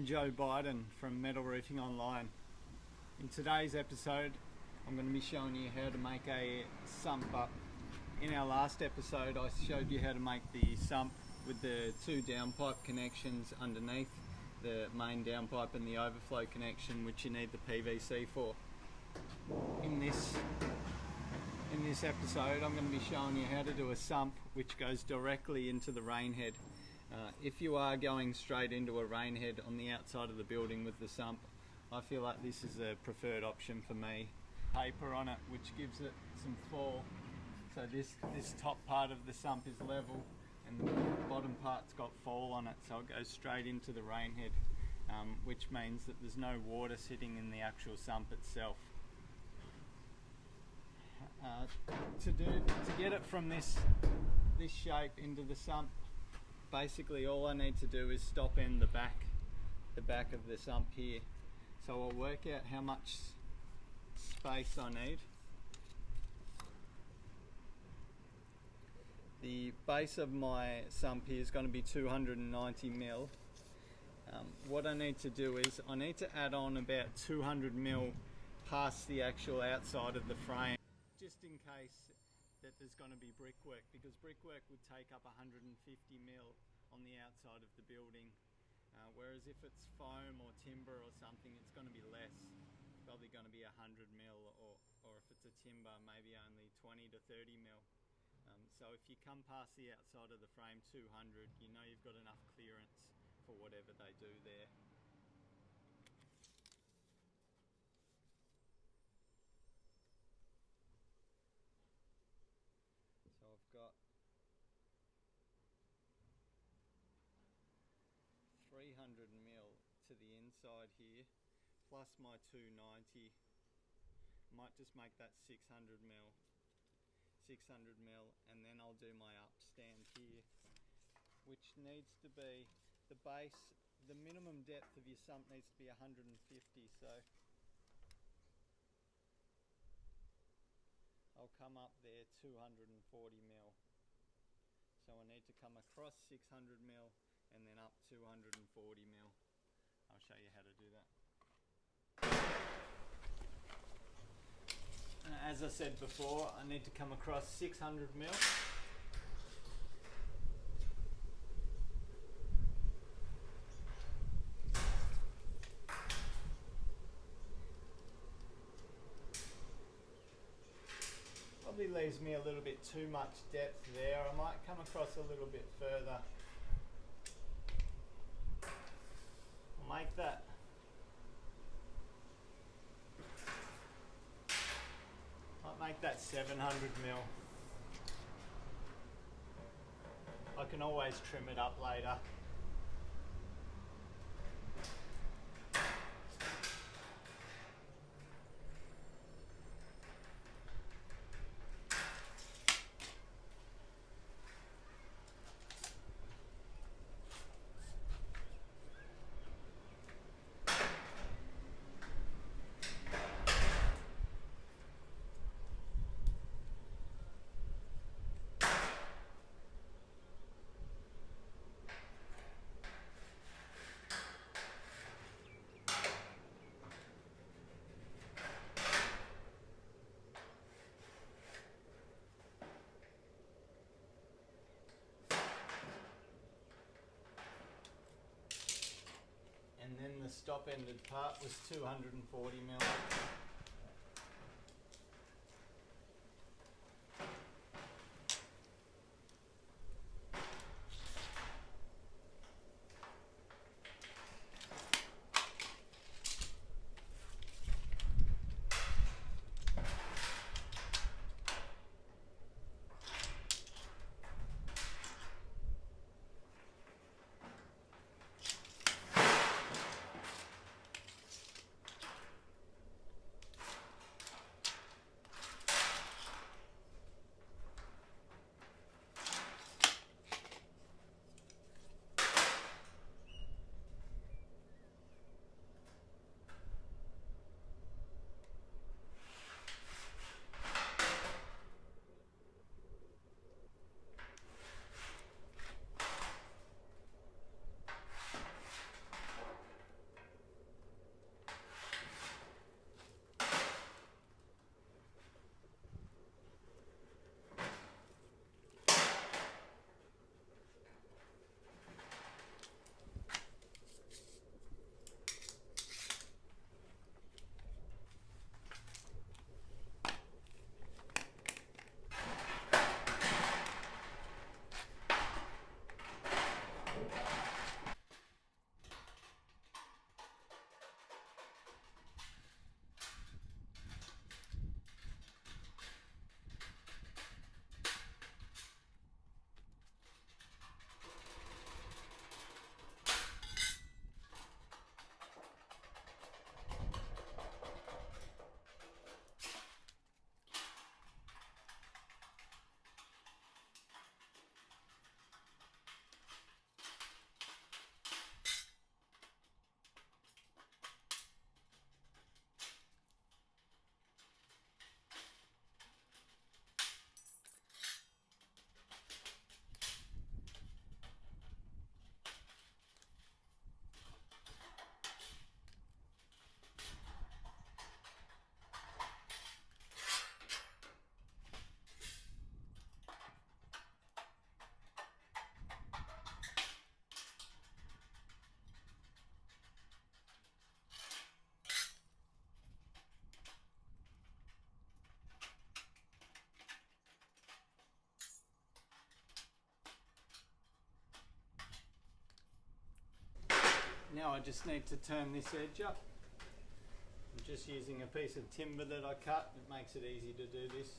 I'm Joe Biden from Metal Roofing Online. In today's episode, I'm going to be showing you how to make a sump up. In our last episode, I showed you how to make the sump with the two downpipe connections underneath, the main downpipe and the overflow connection, which you need the PVC for. In this episode, I'm going to be showing you how to do a sump which goes directly into the rain head. If you are going straight into a rain head on the outside of the building with the sump, I feel like this is a preferred option for me. Paper on it which gives it some fall, so this top part of the sump is level and the bottom part's got fall on it, so it goes straight into the rain head, which means that there's no water sitting in the actual sump itself. To get it from this shape into the sump, basically all I need to do is stop in the back of the sump here. So I'll work out how much space I need. The base of my sump here is going to be 290 mil. What I need to do is I need to add on about 200 mil past the actual outside of the frame, just in case that there's going to be brickwork, because brickwork would take up 150 mil on the outside of the building, whereas if it's foam or timber or something, it's going to be less. It's probably going to be 100 mil, or if it's a timber, maybe only 20 to 30 mil. So if you come past the outside of the frame 200, you know you've got enough clearance for whatever they do there. So I've got 300 mil to the inside here, plus my 290. Might just make that 600 mil, and then I'll do my upstand here, which needs to be the base. The minimum depth of your sump needs to be 150, so I'll come up there 240 mil. So I need to come across 600 mil and then up 240 mil. I'll show you how to do that. As I said before, I need to come across 600 mil. Probably leaves me a little bit too much depth there. I might come across a little bit further. I'll make that 700 mil. I can always trim it up later. And then the stop-ended part was 240 mil. now I just need to turn this edge up. I'm just using a piece of timber that I cut. It makes it easy to do this.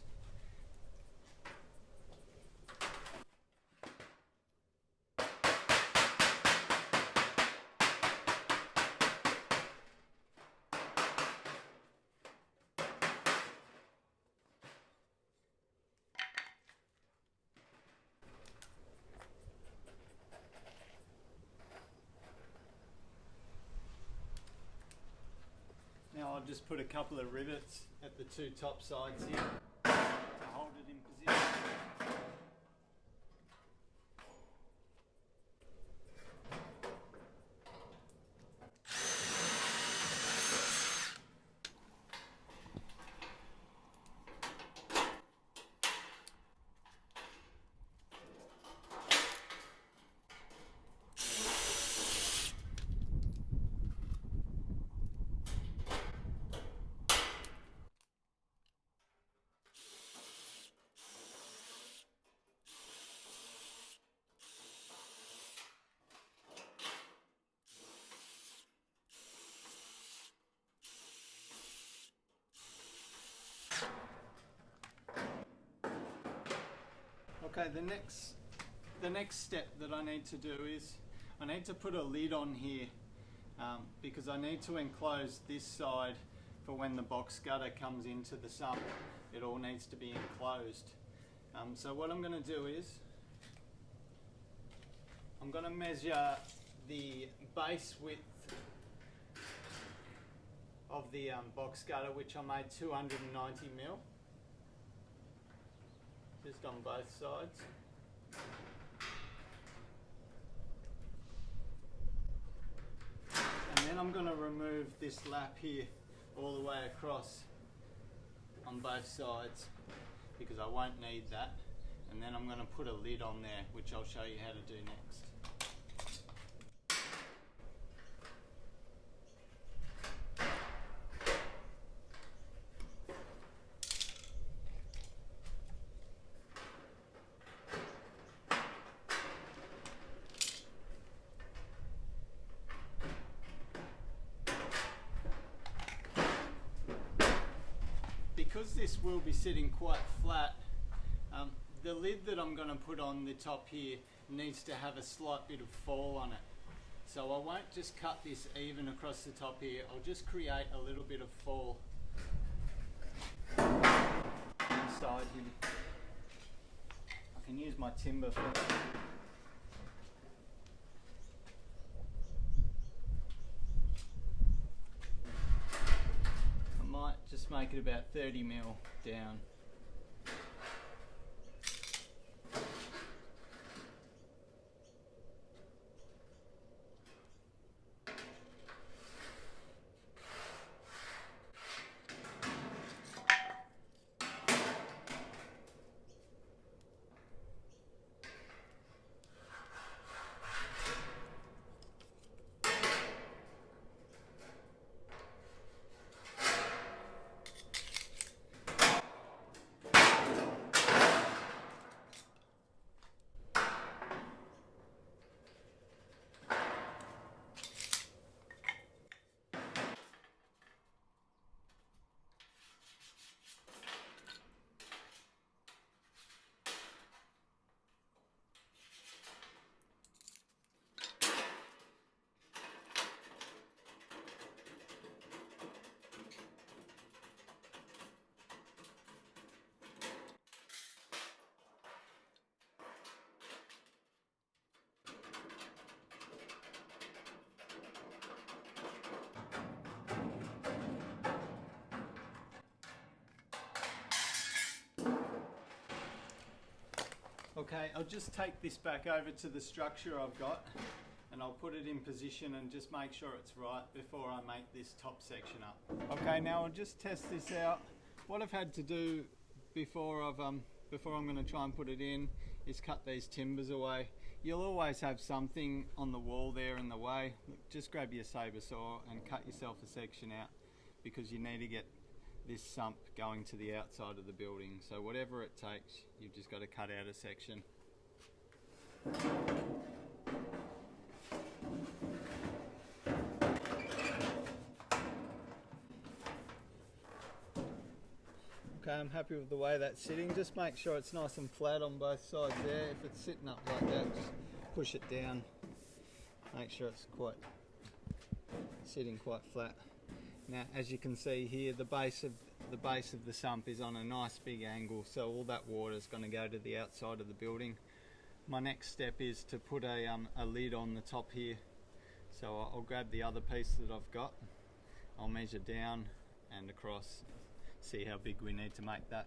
Now I'll just put a couple of rivets at the two top sides here to hold it in position. Okay, the next step that I need to do is I need to put a lid on here because I need to enclose this side for when the box gutter comes into the sump. It all needs to be enclosed. So what I'm going to do is I'm going to measure the base width of the box gutter, which I made 290 mil. Just on both sides. And then I'm going to remove this lap here all the way across on both sides because I won't need that. And then I'm going to put a lid on there, which I'll show you how to do next. Because this will be sitting quite flat, the lid that I'm going to put on the top here needs to have a slight bit of fall on it. So I won't just cut this even across the top here, I'll just create a little bit of fall inside here. I can use my timber for it. Just make it about 30 mil down. Okay, I'll just take this back over to the structure I've got and I'll put it in position and just make sure it's right before I make this top section up. Okay, now I'll just test this out. What I've had to do before I'm going to try and put it in is cut these timbers away. You'll always have something on the wall there in the way. Just grab your saber saw and cut yourself a section out because you need to get this sump going to the outside of the building. So whatever it takes, you've just got to cut out a section. Okay, I'm happy with the way that's sitting. Just make sure it's nice and flat on both sides there. If it's sitting up like that, just push it down. Make sure it's sitting quite flat. Now, as you can see here, the base of the sump is on a nice big angle, so all that water is going to go to the outside of the building. My next step is to put a lid on the top here. So I'll grab the other piece that I've got. I'll measure down and across, see how big we need to make that.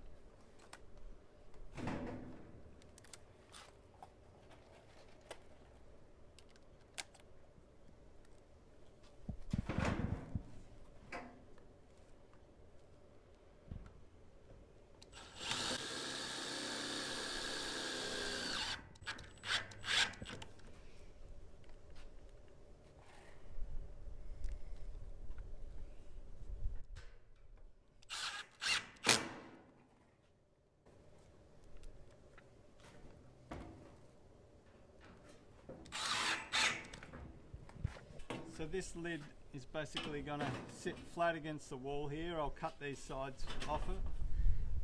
So this lid is basically going to sit flat against the wall here. I'll cut these sides off it,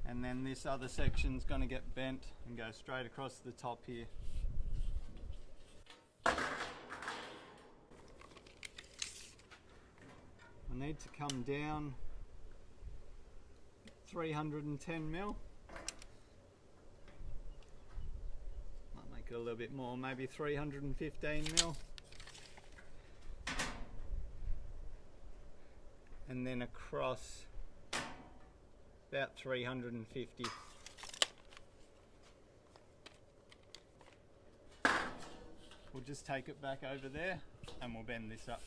and then this other section is going to get bent and go straight across the top here. I need to come down 310 mil. Might make it a little bit more, maybe 315 mil. And then across about 350. We'll just take it back over there and we'll bend this up.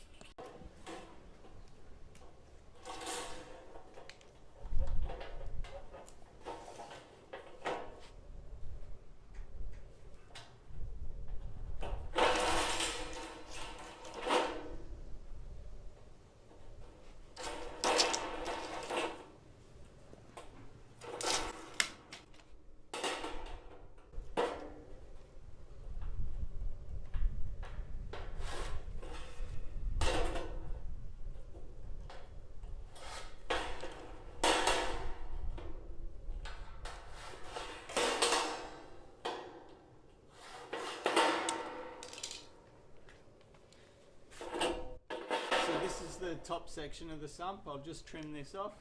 This is the top section of the sump. I'll just trim this off.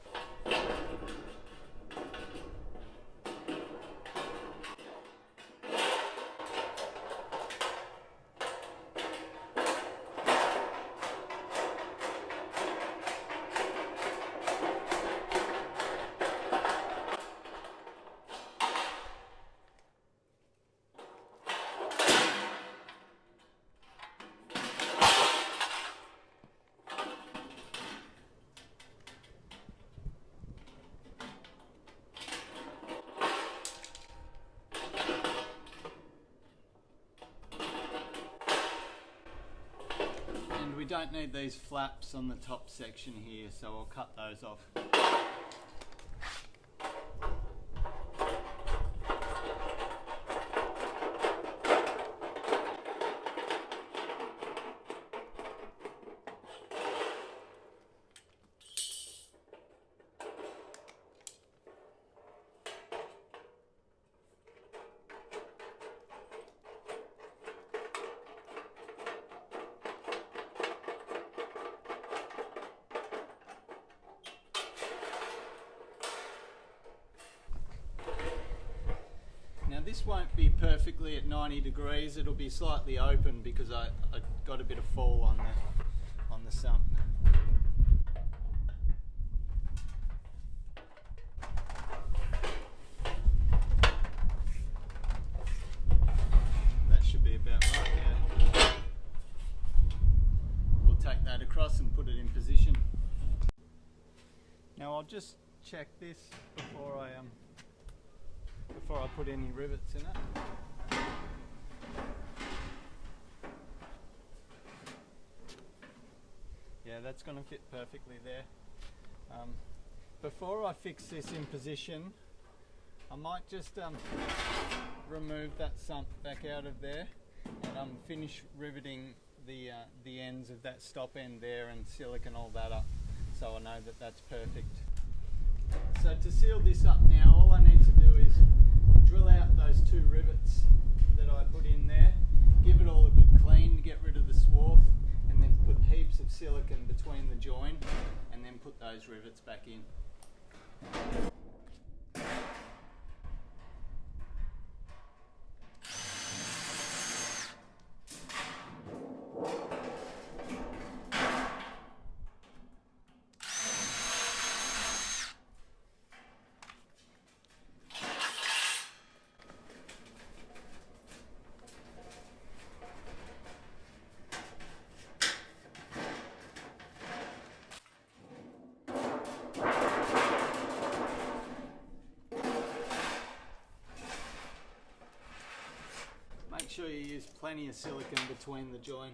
We don't need these flaps on the top section here, so I'll cut those off. This won't be perfectly at 90 degrees, it'll be slightly open because I got a bit of fall on the sump. That should be about right, yeah. We'll take that across and put it in position. Now I'll just check this before I put any rivets in it. Yeah, that's going to fit perfectly there. Before I fix this in position, I might just remove that sump back out of there and finish riveting the ends of that stop end there and silicone all that up, so I know that that's perfect. So to seal this up now, all I need to do is drill out those 2 rivets that I put in there, give it all a good clean, get rid of the swarf, and then put heaps of silicone between the join, and then put those rivets back in. Make sure you use plenty of silicone between the join.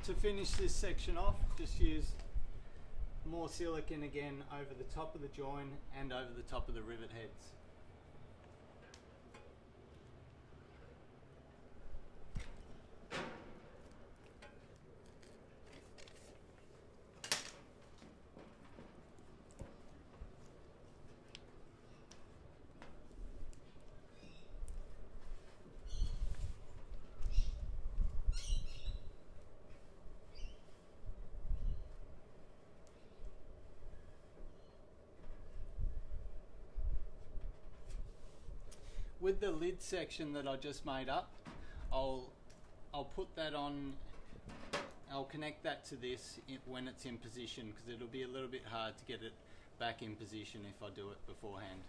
To finish this section off, just use more silicone again over the top of the join and over the top of the rivet heads. With the lid section that I just made up, I'll put that on, I'll connect that to this when it's in position, because it'll be a little bit hard to get it back in position if I do it beforehand.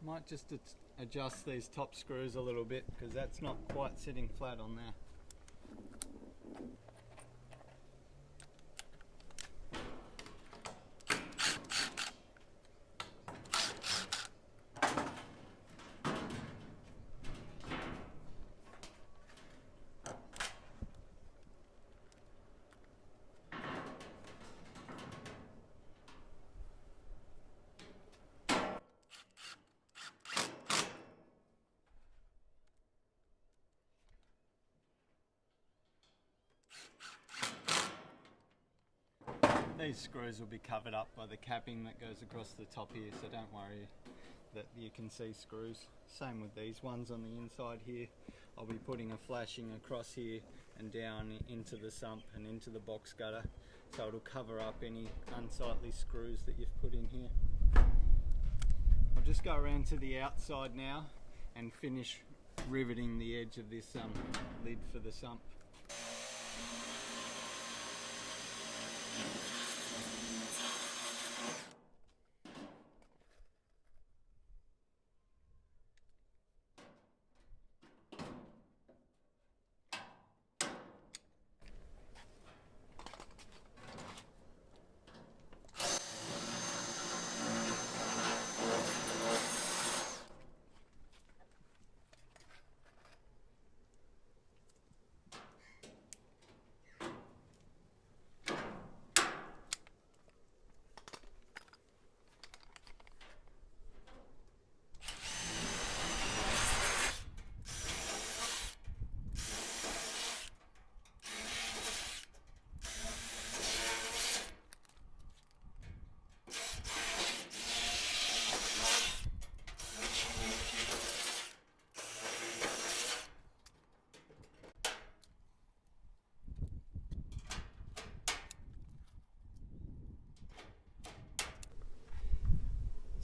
Might just adjust these top screws a little bit because that's not quite sitting flat on there. These screws will be covered up by the capping that goes across the top here, so don't worry that you can see screws. Same with these ones on the inside here. I'll be putting a flashing across here and down into the sump and into the box gutter, so it'll cover up any unsightly screws that you've put in here. I'll just go around to the outside now and finish riveting the edge of this lid for the sump.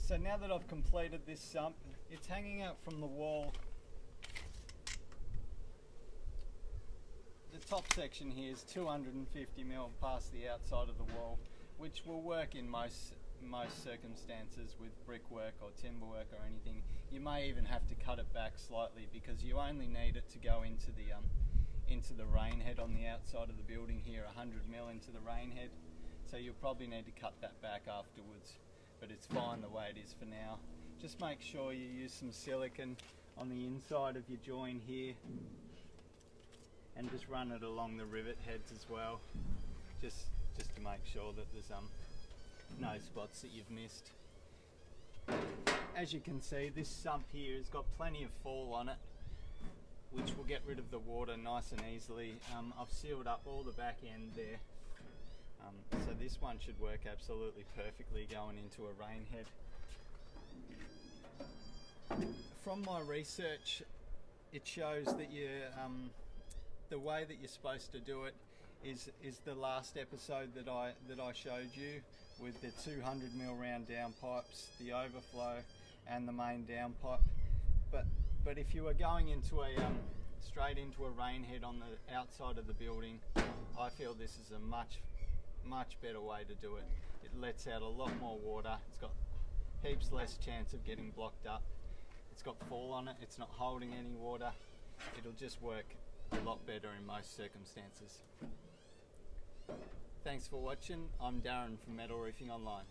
So now that I've completed this sump, it's hanging out from the wall. The top section here is 250 mil past the outside of the wall, which will work in most circumstances with brickwork or timber work or anything. You may even have to cut it back slightly because you only need it to go into the rain head on the outside of the building here, 100 mil into the rain head. So you'll probably need to cut that back afterwards. But it's fine the way it is for now. Just make sure you use some silicone on the inside of your join here and just run it along the rivet heads as well, just to make sure that there's no spots that you've missed. As you can see, this sump here has got plenty of fall on it, which will get rid of the water nice and easily. I've sealed up all the back end there. So this one should work absolutely perfectly going into a rain head. From my research, it shows that the way that you're supposed to do it is the last episode that I showed you, with the 200 mil round downpipes, the overflow, and the main downpipe. But if you are going into straight into a rain head on the outside of the building, I feel this is a much better way to do it. It lets out a lot more water. It's got heaps less chance of getting blocked up. It's got fall on it. It's not holding any water. It'll just work a lot better in most circumstances. Thanks for watching. I'm Darren from Metal Roofing Online.